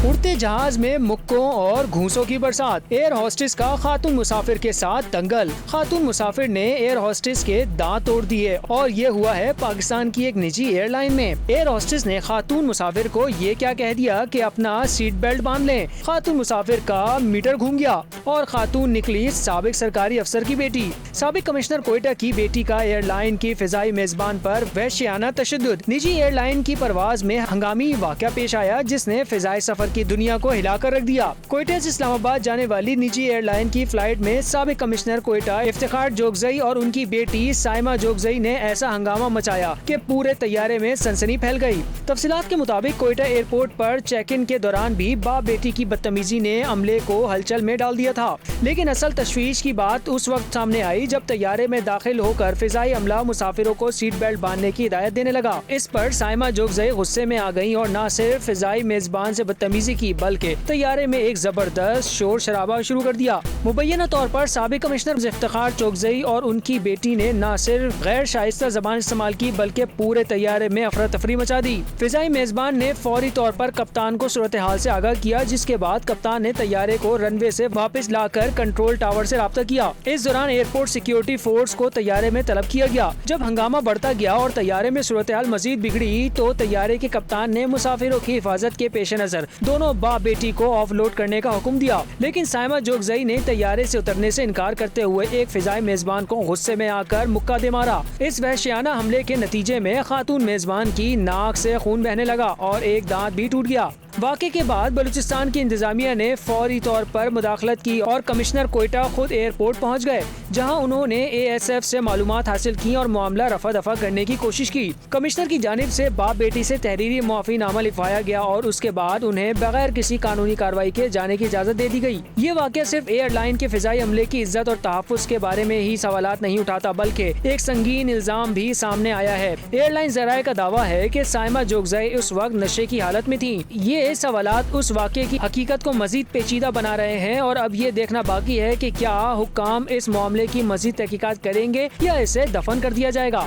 اڑتے جہاز میں مکوں اور گھوسوں کی برسات، ایئر ہوسٹس کا خاتون مسافر کے ساتھ دنگل، خاتون مسافر نے ایئر ہوسٹس کے دانت توڑ دیے اور یہ ہوا ہے پاکستان کی ایک نجی ایئر لائن میں۔ ایئر ہوسٹس نے خاتون مسافر کو یہ کیا کہہ دیا کہ اپنا سیٹ بیلٹ باندھ لیں، خاتون مسافر کا میٹر گھوم گیا اور خاتون نکلی سابق سرکاری افسر کی بیٹی۔ سابق کمشنر کوئٹہ کی بیٹی کا ایئر لائن کی فضائی میزبان پر وحشیانہ تشدد، نجی ایئر لائن کی پرواز میں ہنگامی واقعہ پیش آیا جس نے فضائی سفر کی دنیا کو ہلا کر رکھ دیا۔ کوئٹہ سے اسلام آباد جانے والی نجی ایئر لائن کی فلائٹ میں سابق کمشنر کوئٹہ افتخار جوگزئی اور ان کی بیٹی سائمہ جوگزئی نے ایسا ہنگامہ مچایا کہ پورے طیارے میں سنسنی پھیل گئی۔ تفصیلات کے مطابق کوئٹہ ایئرپورٹ پر چیک ان کے دوران بھی باپ بیٹی کی بدتمیزی نے عملے کو ہلچل میں ڈال دیا تھا، لیکن اصل تشویش کی بات اس وقت سامنے آئی جب طیارے میں داخل ہو کر فضائی عملہ مسافروں کو سیٹ بیلٹ باندھنے کی ہدایت دینے لگا۔ اس پر سائمہ جوگزئی غصے میں آ گئیں اور نہ صرف فضائی میزبان سے بدتمیزی کی بلکہ طیارے میں ایک زبردست شور شرابہ شروع کر دیا۔ مبینہ طور پر سابق کمشنر افتخار جوگزئی اور ان کی بیٹی نے نہ صرف غیر شائستہ زبان استعمال کی بلکہ پورے طیارے میں افراتفری مچا دی۔ فضائی میزبان نے فوری طور پر کپتان کو صورتحال سے آگاہ کیا، جس کے بعد کپتان نے طیارے کو رن وے سے واپس لا کر کنٹرول ٹاور سے رابطہ کیا۔ اس دوران ایئرپورٹ سیکیورٹی فورس کو طیارے میں طلب کیا گیا۔ جب ہنگامہ بڑھتا گیا اور طیارے میں صورتحال مزید بگڑی تو طیارے کے کپتان نے مسافروں کی حفاظت کے پیش نظر دونوں باپ بیٹی کو آف لوڈ کرنے کا حکم دیا، لیکن سائمہ جوگزئی نے طیارے سے اترنے سے انکار کرتے ہوئے ایک فضائی میزبان کو غصے میں آ کر مکہ دے مارا۔ اس وحشیانہ حملے کے نتیجے میں خاتون میزبان کی ناک سے خون بہنے لگا اور ایک دانت بھی ٹوٹ گیا۔ واقعے کے بعد بلوچستان کی انتظامیہ نے فوری طور پر مداخلت کی اور کمشنر کوئٹہ خود ایئرپورٹ پہنچ گئے، جہاں انہوں نے اے ایس ایف سے معلومات حاصل کی اور معاملہ رفع دفع کرنے کی کوشش کی۔ کمشنر کی جانب سے باپ بیٹی سے تحریری معافی نامہ لکھوایا گیا اور اس کے بعد انہیں بغیر کسی قانونی کارروائی کے جانے کی اجازت دے دی گئی۔ یہ واقعہ صرف ایئر لائن کے فضائی عملے کی عزت اور تحفظ کے بارے میں ہی سوالات نہیں اٹھاتا بلکہ ایک سنگین الزام بھی سامنے آیا ہے۔ ایئر لائن ذرائع کا دعویٰ ہے کہ سائمہ جوگزئی اس وقت نشے کی حالت میں تھیں۔ یہ سوالات اس واقعے کی حقیقت کو مزید پیچیدہ بنا رہے ہیں اور اب یہ دیکھنا باقی ہے کہ کیا حکام اس معاملے کی مزید تحقیقات کریں گے یا اسے دفن کر دیا جائے گا۔